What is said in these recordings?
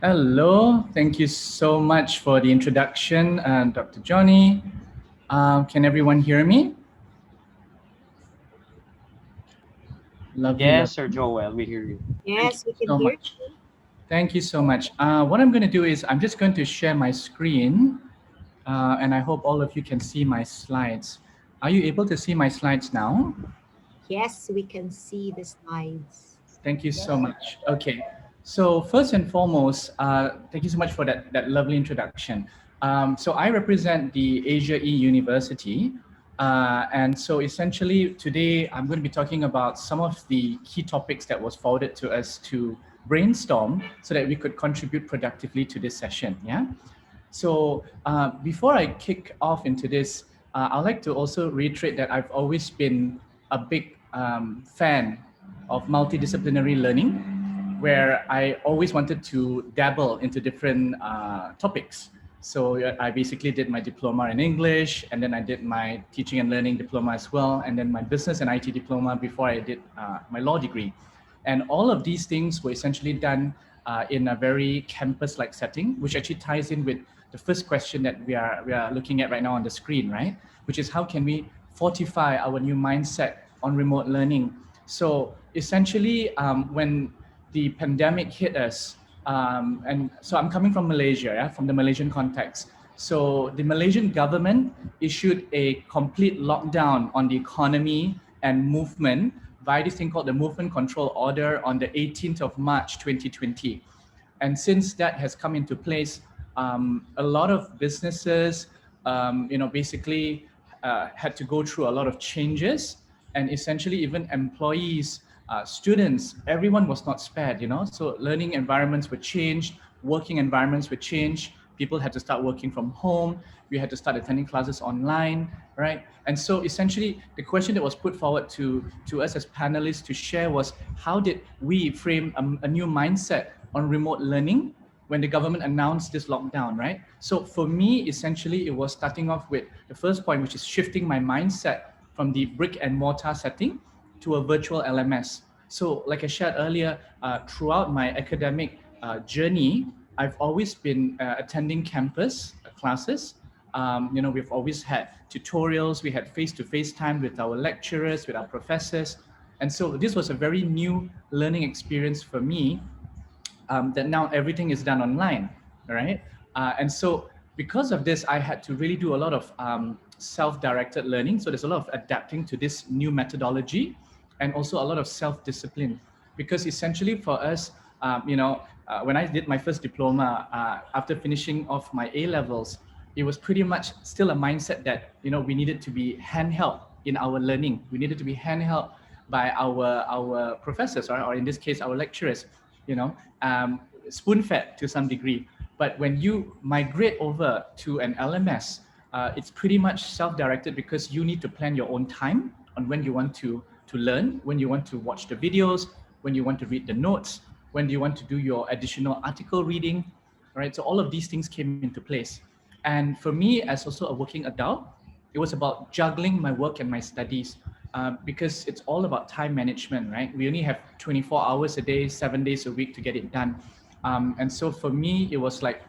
Hello, thank you so much for the introduction, Dr. Johnny. Can everyone hear me? Lovely, Yes, Sir lovely. Joel, we hear you. Thank you Yes, we can so hear much. you. Thank you so much. What I'm going to do is I'm just going to share my screen, and I hope all of you can see my slides. Are you able to see my slides now? Yes, we can see the slides. Thank you so much. Okay, so first and foremost, thank you so much for that lovely introduction. So I represent the Asia eUniversity, and so essentially today I'm going to be talking about some of the key topics that was forwarded to us to brainstorm so that we could contribute productively to this session. Yeah. So before I kick off into this, I'd like to also reiterate that I've always been a big fan of multidisciplinary learning, where I always wanted to dabble into different topics. So I basically did my diploma in English, and then I did my teaching and learning diploma as well, and then my business and IT diploma before I did my law degree. And all of these things were essentially done in a very campus-like setting, which actually ties in with the first question that we are looking at right now on the screen, right? Which is how can we fortify our new mindset on remote learning? So essentially, when the pandemic hit us, and so I'm coming from Malaysia, yeah, from the Malaysian context. So the Malaysian government issued a complete lockdown on the economy and movement via this thing called the Movement Control Order on the 18th of March 2020. And since that has come into place, a lot of businesses, basically had to go through a lot of changes, and essentially even employees, students, everyone was not spared. So learning environments were changed, working environments were changed. People had to start working from home. We had to start attending classes online, right? And so essentially the question that was put forward to us as panelists to share was, how did we frame a new mindset on remote learning when the government announced this lockdown, right? So for me, essentially, it was starting off with the first point, which is shifting my mindset from the brick and mortar setting to a virtual LMS. So like I shared earlier, throughout my academic journey, I've always been attending campus classes. We've always had tutorials, we had face-to-face time with our lecturers, with our professors. And so this was a very new learning experience for me, that now everything is done online, right? And so because of this, I had to really do a lot of self-directed learning. So there's a lot of adapting to this new methodology, and also a lot of self-discipline. Because essentially for us, when I did my first diploma, after finishing off my A levels, it was pretty much still a mindset that we needed to be handheld in our learning. We needed to be handheld by our professors, or in this case, our lecturers. Spoon-fed to some degree. But when you migrate over to an LMS, it's pretty much self-directed, because you need to plan your own time on when you want to learn, when you want to watch the videos, when you want to read the notes, when you want to do your additional article reading, right? So all of these things came into place. And for me, as also a working adult, it was about juggling my work and my studies, because it's all about time management, right? We only have 24 hours a day, 7 days a week to get it done. And so for me, it was like,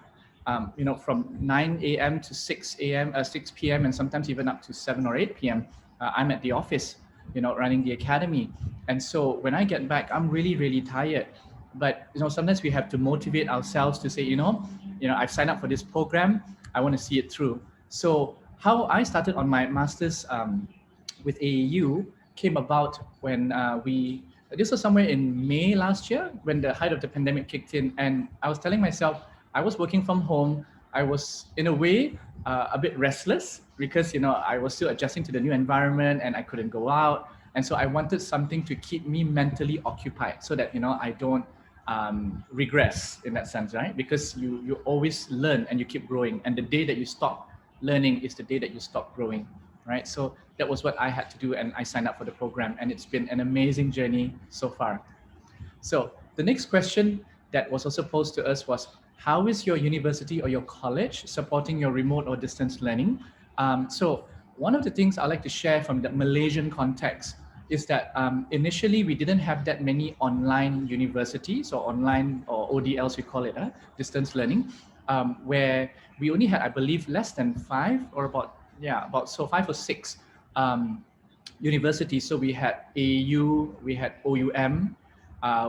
from 9 a.m. to 6 a.m., 6 p.m., and sometimes even up to 7 or 8 p.m., I'm at the office, running the academy. And so when I get back, I'm really, really tired. But, sometimes we have to motivate ourselves to say, I've signed up for this program, I want to see it through. So how I started on my master's with AEU came about when this was somewhere in May last year, when the height of the pandemic kicked in. And I was telling myself, I was working from home. I was, in a way, a bit restless, because, I was still adjusting to the new environment and I couldn't go out. And so I wanted something to keep me mentally occupied so that, I don't regress in that sense, right? Because you always learn and you keep growing. And the day that you stop learning is the day that you stop growing, right? So that was what I had to do, and I signed up for the program, and it's been an amazing journey so far. So the next question that was also posed to us was, how is your university or your college supporting your remote or distance learning? So one of the things I like to share from the Malaysian context, is that initially we didn't have that many online universities or online or ODLs, we call it, distance learning, where we only had, I believe, less than 5 or about, yeah, about so 5 or 6 universities. So we had AU, we had OUM,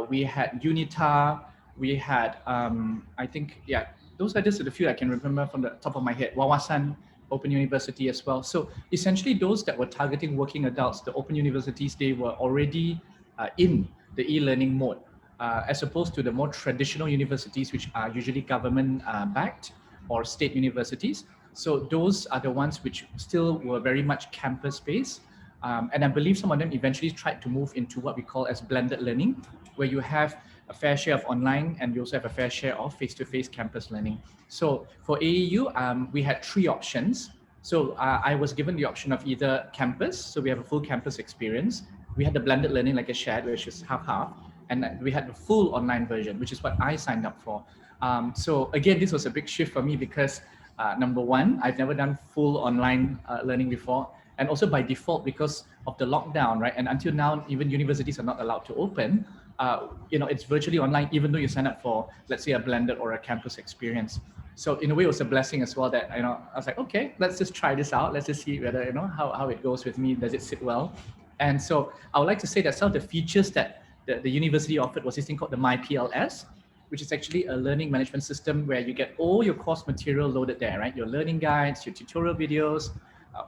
we had UNITA, we had, I think, yeah, those are just the few I can remember from the top of my head. Wawasan Open University as well. So essentially those that were targeting working adults, the open universities, they were already in the e-learning mode, as opposed to the more traditional universities, which are usually government backed or state universities. So those are the ones which still were very much campus based. And I believe some of them eventually tried to move into what we call as blended learning, where you have a fair share of online and you also have a fair share of face-to-face campus learning. So for AEU, we had 3 options. So I was given the option of either campus, so we have a full campus experience. We had the blended learning, like I shared, which is half-half. And we had the full online version, which is what I signed up for. So again, this was a big shift for me because number one, I've never done full online learning before. And also by default, because of the lockdown, right? And until now, even universities are not allowed to open. It's virtually online, even though you sign up for, let's say, a blended or a campus experience. So in a way, it was a blessing as well that, I was like, okay, let's just try this out. Let's just see whether, how it goes with me. Does it sit well? And so I would like to say that some of the features that the university offered was this thing called the MyPLS, which is actually a learning management system where you get all your course material loaded there, right? Your learning guides, your tutorial videos,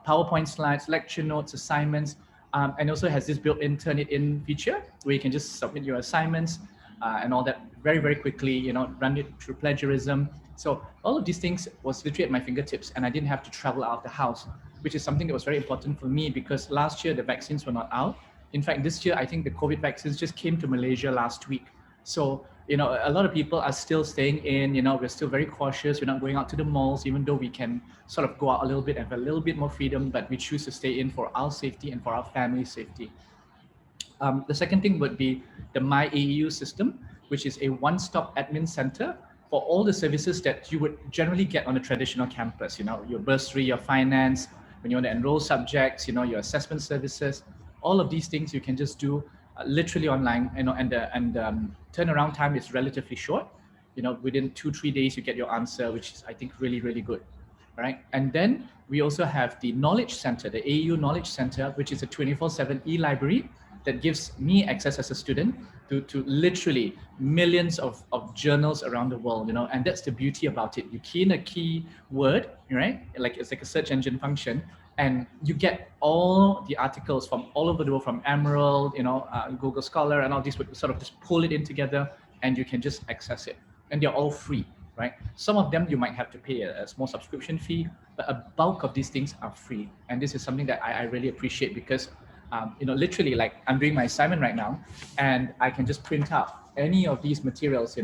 PowerPoint slides, lecture notes, assignments, and also has this built-in Turnitin feature where you can just submit your assignments and all that very, very quickly, run it through plagiarism. So all of these things was literally at my fingertips and I didn't have to travel out of the house, which is something that was very important for me because last year the vaccines were not out. In fact, this year, I think the COVID vaccines just came to Malaysia last week. So, a lot of people are still staying in, we're still very cautious. We're not going out to the malls, even though we can sort of go out a little bit and have a little bit more freedom, but we choose to stay in for our safety and for our family safety. The second thing would be the MyAEU system, which is a one-stop admin center for all the services that you would generally get on a traditional campus, your bursary, your finance, when you want to enroll subjects, your assessment services, all of these things you can just do literally online, and turnaround time is relatively short. Within 2-3 days you get your answer, which is I think really, really good. All right. And then we also have the Knowledge Center, the AU Knowledge Center, which is a 24/7 e-library that gives me access as a student to literally millions of journals around the world, and that's the beauty about it. You key in a keyword, right? It's like a search engine function, and you get all the articles from all over the world, from Emerald, Google Scholar, and all these would sort of just pull it in together, and you can just access it, and they're all free, right? Some of them you might have to pay a small subscription fee, but a bulk of these things are free, and this is something that I really appreciate because, literally, like I'm doing my assignment right now, and I can just print out any of these materials,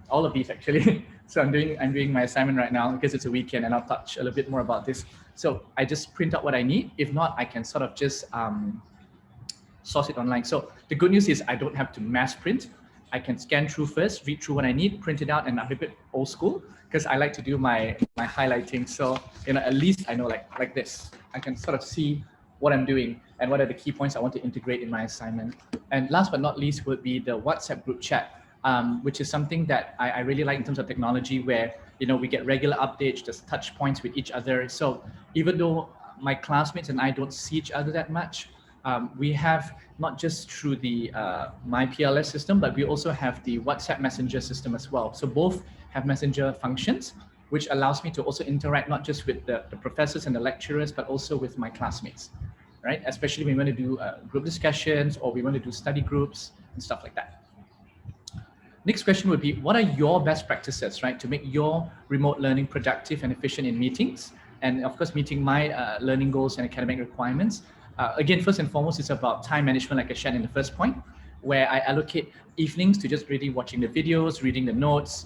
all of these actually. So I'm doing my assignment right now because it's a weekend, and I'll touch a little bit more about this. So I just print out what I need. If not, I can sort of just source it online. So the good news is I don't have to mass print. I can scan through first, read through what I need, print it out, and I'm a bit old school because I like to do my highlighting. So at least I know like this. I can sort of see what I'm doing and what are the key points I want to integrate in my assignment. And last but not least would be the WhatsApp group chat, which is something that I really like in terms of technology, where we get regular updates, just touch points with each other. So even though my classmates and I don't see each other that much, we have not just through the MyPLS system, but we also have the WhatsApp Messenger system as well. So both have messenger functions, which allows me to also interact not just with the professors and the lecturers, but also with my classmates, right? Especially when we want to do group discussions or we want to do study groups and stuff like that. Next question would be, what are your best practices, right, to make your remote learning productive and efficient in meetings? And of course, meeting my learning goals and academic requirements. Again, first and foremost, it's about time management, like I shared in the first point, where I allocate evenings to just really watching the videos, reading the notes,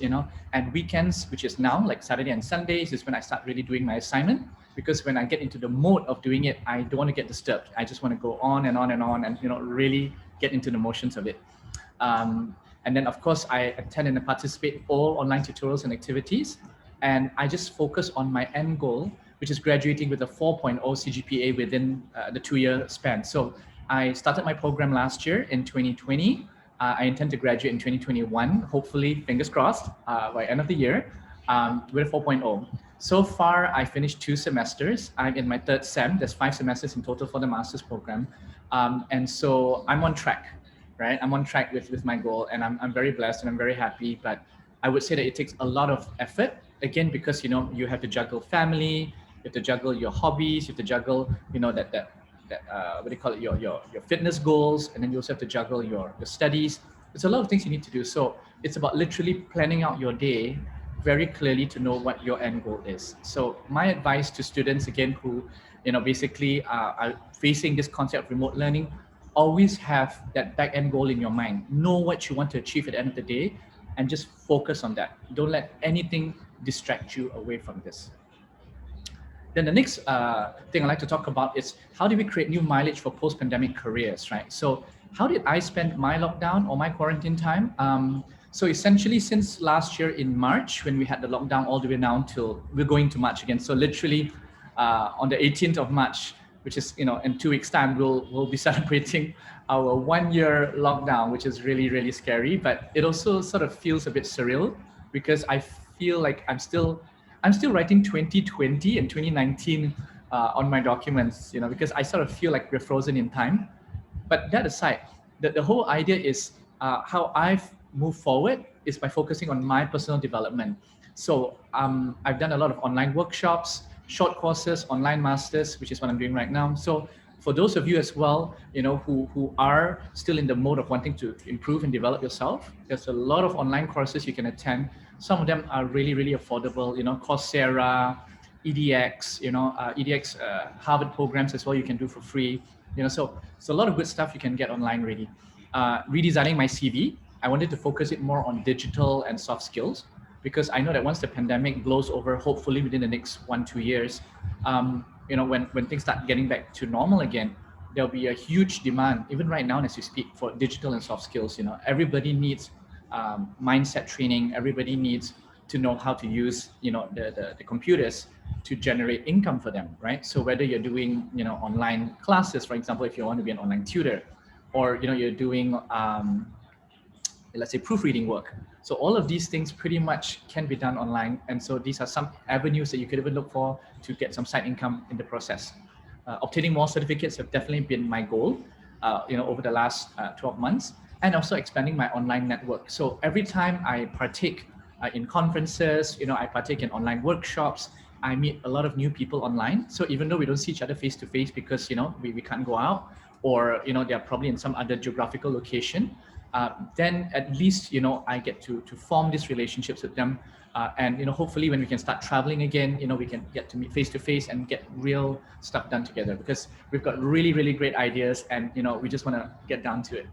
and weekends, which is now like Saturday and Sundays, is when I start really doing my assignment. Because when I get into the mode of doing it, I don't want to get disturbed. I just want to go on and on and on and really get into the motions of it. And then, of course, I attend and participate all online tutorials and activities. And I just focus on my end goal, which is graduating with a 4.0 CGPA within the 2-year span. So I started my program last year in 2020. I intend to graduate in 2021, hopefully, fingers crossed, by end of the year, with a 4.0. So far, I finished 2 semesters. I'm in my 3rd sem. There's 5 semesters in total for the master's program. And so I'm on track, right? I'm on track with my goal, and I'm very blessed and I'm very happy. But I would say that it takes a lot of effort, again, because, you have to juggle family, you have to juggle your hobbies, you have to juggle, what do you call it, your fitness goals, and then you also have to juggle your studies. There's a lot of things you need to do. So it's about literally planning out your day very clearly to know what your end goal is. So my advice to students, again, who basically are facing this concept of remote learning, always have that back end goal in your mind. Know what you want to achieve at the end of the day, and just focus on that. Don't let anything distract you away from this. Then the next thing I'd like to talk about is how do we create new mileage for post-pandemic careers, right? So how did I spend my lockdown or my quarantine time? So essentially since last year in March, when we had the lockdown all the way down till we're going to March again. So literally on the 18th of March, which is, in 2 weeks time, we'll be celebrating our 1-year lockdown, which is really, really scary. But it also sort of feels a bit surreal because I feel like I'm still writing 2020 and 2019 on my documents, because I sort of feel like we're frozen in time. But that aside, the whole idea is how I've moved forward is by focusing on my personal development. So I've done a lot of online workshops, short courses, online masters, which is what I'm doing right now. So for those of you as well, who are still in the mode of wanting to improve and develop yourself, there's a lot of online courses you can attend. Some of them are really, really affordable, Coursera, EDX, EDX Harvard programs as well you can do for free. So a lot of good stuff you can get online really. Redesigning my CV, I wanted to focus it more on digital and soft skills because I know that once the pandemic blows over, hopefully within the next 1-2 years, when things start getting back to normal again, there'll be a huge demand, even right now as we speak, for digital and soft skills. Everybody needs mindset training. Everybody needs to know how to use, the computers to generate income for them, right? So whether you're doing, online classes, for example, if you want to be an online tutor, or you're doing, let's say, proofreading work. So all of these things pretty much can be done online, and so these are some avenues that you could even look for to get some side income in the process. Obtaining more certificates have definitely been my goal, over the last 12 months, and also expanding my online network. So every time I partake in conferences, I partake in online workshops, I meet a lot of new people online. So even though we don't see each other face to face because, we can't go out, or, they're probably in some other geographical location, then at least, I get to form these relationships with them. And, hopefully when we can start traveling again, we can get to meet face to face and get real stuff done together because we've got really, really great ideas and, we just want to get down to it.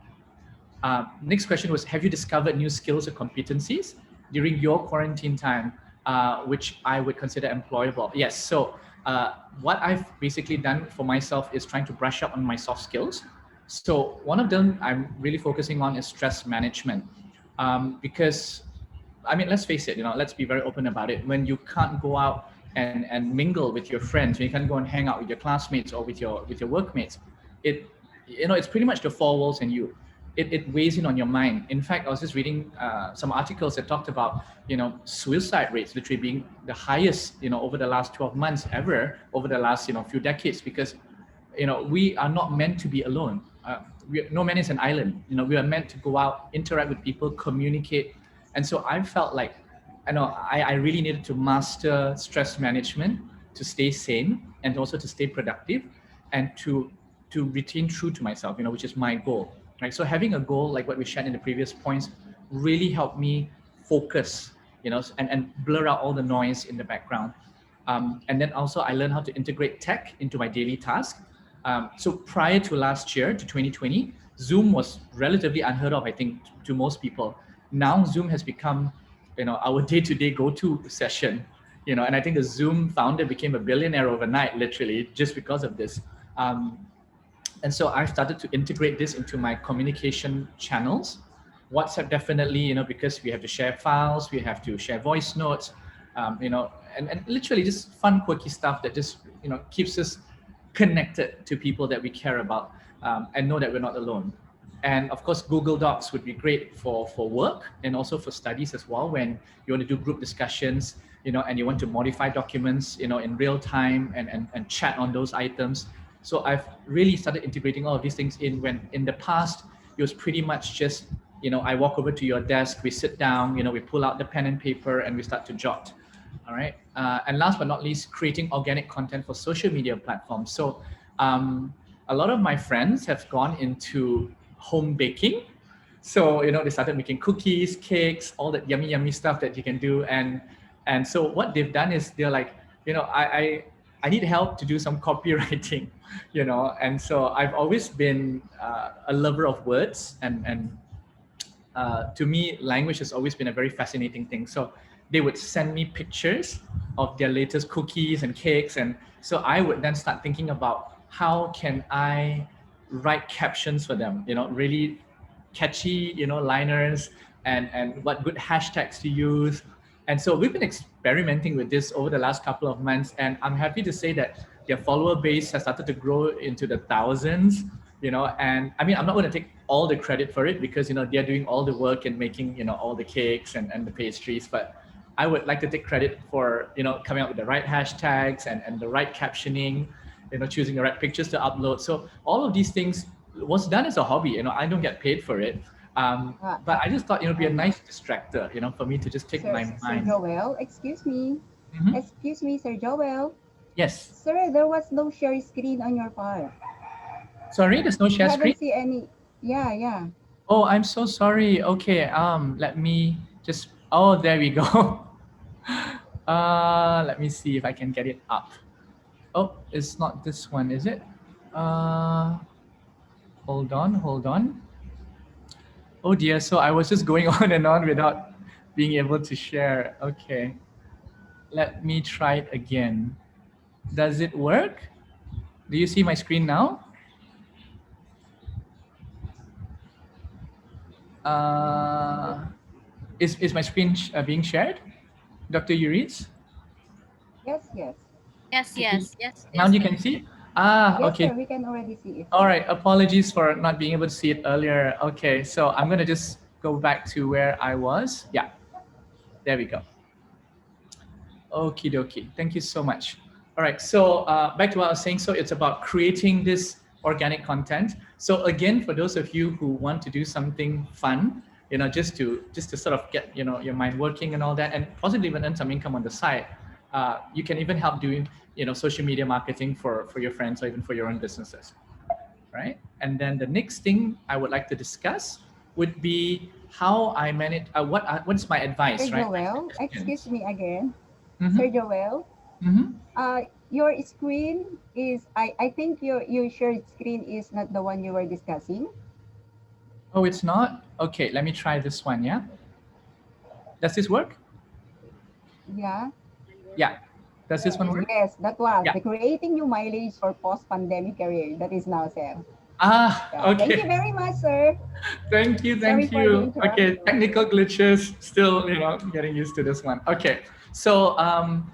Next question was, have you discovered new skills or competencies during your quarantine time, which I would consider employable? Yes, so what I've basically done for myself is trying to brush up on my soft skills. So one of them I'm really focusing on is stress management, because, let's face it, let's be very open about it. When you can't go out and mingle with your friends, when you can't go and hang out with your classmates or with your workmates, it's pretty much the four walls and you. It weighs in on your mind. In fact, I was just reading some articles that talked about, suicide rates literally being the highest, over the last 12 months ever, over the last, few decades, because, we are not meant to be alone. No man is an island. We are meant to go out, interact with people, communicate. And so I felt like, I really needed to master stress management to stay sane and also to stay productive and to retain true to myself, which is my goal. Right. So having a goal like what we shared in the previous points really helped me focus, and blur out all the noise in the background. And then also I learned how to integrate tech into my daily task. So prior to last year, to 2020, Zoom was relatively unheard of, I think, to most people. Now Zoom has become, our day-to-day go-to session, and I think the Zoom founder became a billionaire overnight, literally, just because of this. And so I started to integrate this into my communication channels. WhatsApp definitely, because we have to share files, we have to share voice notes, and literally just fun, quirky stuff that just, keeps us connected to people that we care about. and know that we're not alone. And of course, Google Docs would be great for work and also for studies as well. When you want to do group discussions, and you want to modify documents, in real time and chat on those items. So I've really started integrating all of these things in. When in the past, it was pretty much just, I walk over to your desk, we sit down, we pull out the pen and paper and we start to jot. All right. And last but not least, creating organic content for social media platforms. So a lot of my friends have gone into home baking. So, they started making cookies, cakes, all that yummy, yummy stuff that you can do. And so what they've done is they're like, I need help to do some copywriting, and so I've always been a lover of words, and to me, language has always been a very fascinating thing. So they would send me pictures of their latest cookies and cakes. And so I would then start thinking about how can I write captions for them, really catchy, liners, and what good hashtags to use. And so we've been experimenting with this over the last couple of months, and I'm happy to say that their follower base has started to grow into the thousands, and I mean, I'm not going to take all the credit for it because, they're doing all the work and making, all the cakes and the pastries, but I would like to take credit for, coming up with the right hashtags and the right captioning, choosing the right pictures to upload. So all of these things was done as a hobby, I don't get paid for it. But I just thought, it'd be a nice distractor, for me to just take my mind. Sir Joel, excuse me. Mhm. Excuse me, Sir Joel. Yes. Sir, there was no share screen on your part. Sorry, there's no I share screen? haven't seen any. Yeah. Oh, I'm so sorry. Okay, let me just, oh, there we go. Let me see if I can get it up. Oh, it's not this one, is it? Hold on. Oh dear, so I was just going on and on without being able to share. Okay, let me try it again. Does it work? Do you see my screen now? Is my screen being shared, Dr. Uris? Yes. Now you can see? Ah, Yes, okay. sir, we can already see it. All right. Apologies for not being able to see it earlier. Okay, so I'm gonna just go back to where I was. Yeah, there we go. Okie dokie. Thank you so much. All right. So back to what I was saying. So it's about creating this organic content. So again, for those of you who want to do something fun, just to sort of get your mind working and all that, and possibly even earn some income on the side, you can even help doing social media marketing for your friends or even for your own businesses, right? And then the next thing I would like to discuss would be how I manage. What's my advice, Sir right? Joel, excuse me again. Mm-hmm. Sir Joel, Mm-hmm. your screen is, I think your shared screen is not the one you were discussing. Oh, it's not? Okay, let me try this one, yeah? Does this work? Yeah. Yeah. Does this one work? Yes, that was Yeah. the creating new mileage for post-pandemic career. That is now, sir. Ah, Yeah. Thank you okay. very much, sir. Thank you, Sorry thank for the you. Okay, interruption. technical glitches, still, getting used to this one. Okay, so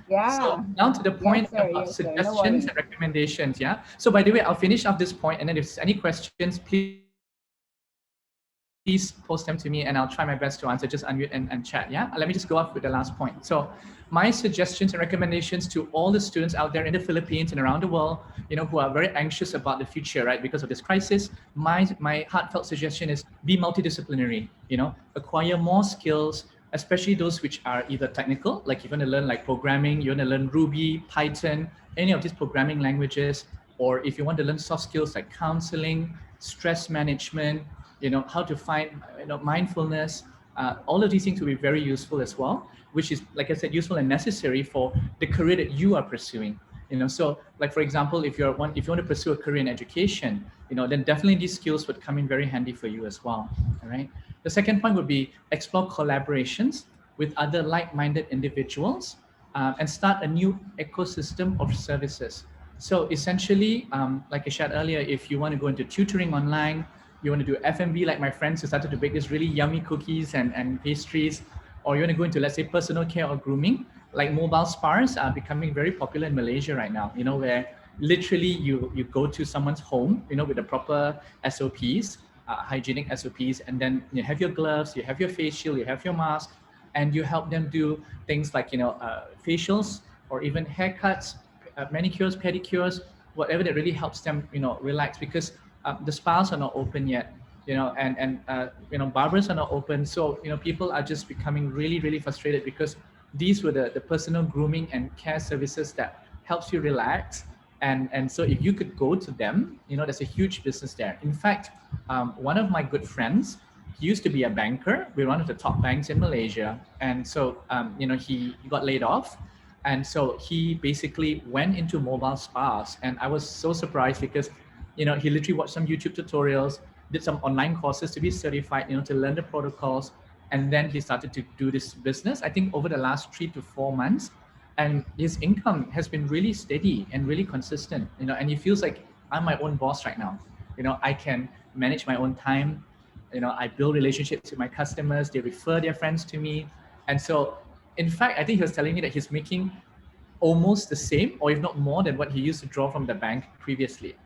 Yeah. now to the point about Yes, sir. No suggestions worries. and recommendations, yeah? So by the way, I'll finish off this point, and then if there's any questions, please post them to me and I'll try my best to answer. Just unmute and chat, yeah? Let me just go off with the last point. So my suggestions and recommendations to all the students out there in the Philippines and around the world, who are very anxious about the future, right? Because of this crisis, my heartfelt suggestion is be multidisciplinary, acquire more skills, especially those which are either technical, like you want to learn like programming, you want to learn Ruby, Python, any of these programming languages, or if you want to learn soft skills like counseling, stress management, how to find, mindfulness, all of these things will be very useful as well, which is, like I said, useful and necessary for the career that you are pursuing. So like, for example, if you want to pursue a career in education, then definitely these skills would come in very handy for you as well. All right. The second point would be explore collaborations with other like-minded individuals, and start a new ecosystem of services. So essentially, like I shared earlier, if you want to go into tutoring online, you want to do F&B like my friends who started to bake these really yummy cookies and pastries, or you want to go into, let's say, personal care or grooming, like mobile spas are becoming very popular in Malaysia right now, where literally you go to someone's home, with the proper SOPs, hygienic SOPs, and then you have your gloves, you have your face shield, you have your mask, and you help them do things like facials or even haircuts, manicures, pedicures, whatever that really helps them relax, because the spas are not open yet, and barbers are not open, so people are just becoming really really frustrated, because these were the personal grooming and care services that helps you relax. And so if you could go to them, there's a huge business there. In fact, one of my good friends, he used to be a banker with one of the top banks in Malaysia, and so he got laid off, and so he basically went into mobile spas, and I was so surprised because he literally watched some YouTube tutorials, did some online courses to be certified, to learn the protocols, and then he started to do this business, I think over the last 3 to 4 months, and his income has been really steady and really consistent, and he feels like, I'm my own boss right now. I can manage my own time. I build relationships with my customers, they refer their friends to me. And so, in fact, I think he was telling me that he's making almost the same, or if not more than what he used to draw from the bank previously.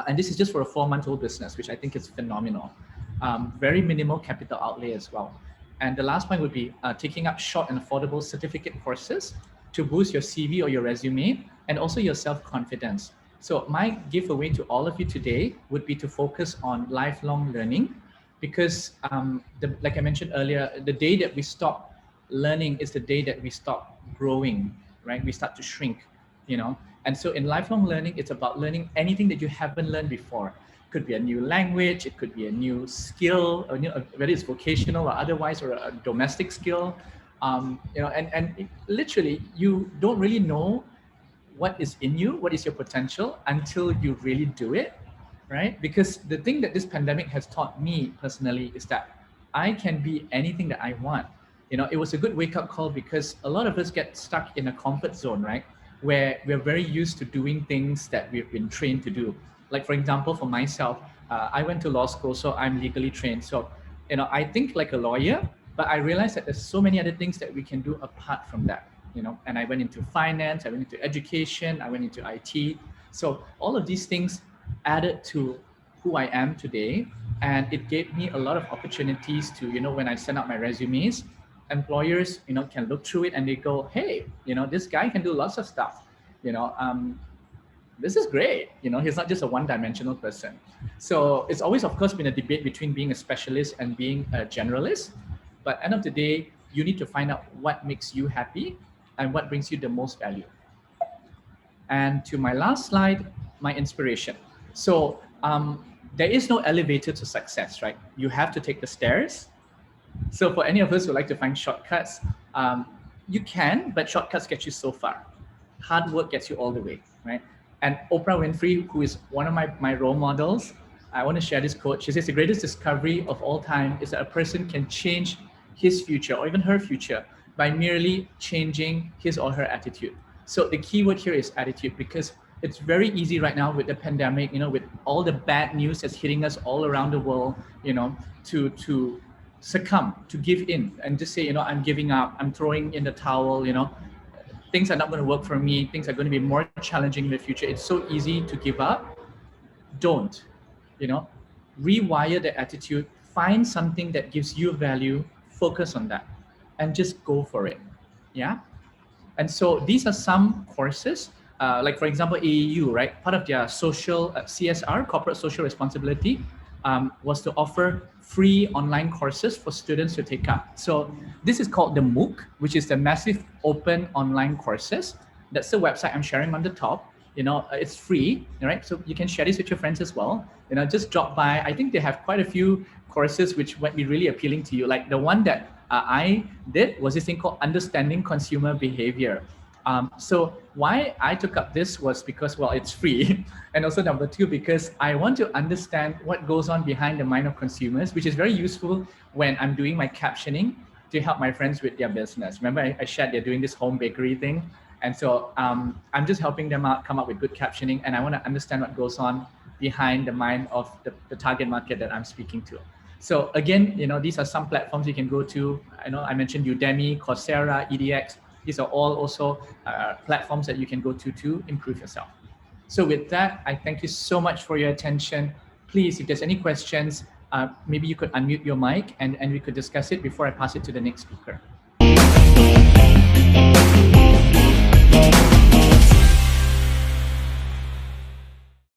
And this is just for a 4-month-old business, which I think is phenomenal. Very minimal capital outlay as well. And the last point would be taking up short and affordable certificate courses to boost your CV or your resume, and also your self-confidence. So my giveaway to all of you today would be to focus on lifelong learning, because like I mentioned earlier, the day that we stop learning is the day that we stop growing, right? We start to shrink, And so in lifelong learning, it's about learning anything that you haven't learned before. It could be a new language, it could be a new skill, or, whether it's vocational or otherwise, or a domestic skill. And literally, you don't really know what is in you, what is your potential, until you really do it, right? Because the thing that this pandemic has taught me personally is that I can be anything that I want. It was a good wake-up call, because a lot of us get stuck in a comfort zone, right? Where we're very used to doing things that we've been trained to do. Like, for example, for myself, I went to law school, so I'm legally trained. So, I think like a lawyer, but I realized that there's so many other things that we can do apart from that, and I went into finance, I went into education, I went into IT. So all of these things added to who I am today. And it gave me a lot of opportunities to, when I send out my resumes, employers, can look through it and they go, hey, this guy can do lots of stuff, this is great. He's not just a one-dimensional person. So it's always, of course, been a debate between being a specialist and being a generalist. But end of the day, you need to find out what makes you happy and what brings you the most value. And to my last slide, my inspiration. So there is no elevator to success, right? You have to take the stairs. So for any of us who like to find shortcuts, you can, but shortcuts get you so far. Hard work gets you all the way, right? And Oprah Winfrey, who is one of my role models, I want to share this quote. She says, the greatest discovery of all time is that a person can change his future or even her future by merely changing his or her attitude. So the key word here is attitude, because it's very easy right now with the pandemic, with all the bad news that's hitting us all around the world, to succumb, to give in and just say, I'm giving up, I'm throwing in the towel, things are not going to work for me, things are going to be more challenging in the future. It's so easy to give up. Don't, rewire the attitude, find something that gives you value, focus on that, and just go for it. Yeah. And so these are some courses, like for example, AEU, right? Part of their social CSR, corporate social responsibility, was to offer free online courses for students to take up. So this is called the MOOC, which is the Massive Open Online Courses. That's the website I'm sharing on the top. It's free, right? So you can share this with your friends as well. Just drop by. I think they have quite a few courses which might be really appealing to you. Like the one that I did was this thing called Understanding Consumer Behavior. So why I took up this was because, well, it's free. And also number two, because I want to understand what goes on behind the mind of consumers, which is very useful when I'm doing my captioning to help my friends with their business. Remember, I shared they're doing this home bakery thing. And so I'm just helping them out come up with good captioning. And I want to understand what goes on behind the mind of the target market that I'm speaking to. So again, these are some platforms you can go to. I mentioned Udemy, Coursera, EDX. These are all also platforms that you can go to improve yourself. So with that, I thank you so much for your attention. Please, if there's any questions, maybe you could unmute your mic and we could discuss it before I pass it to the next speaker.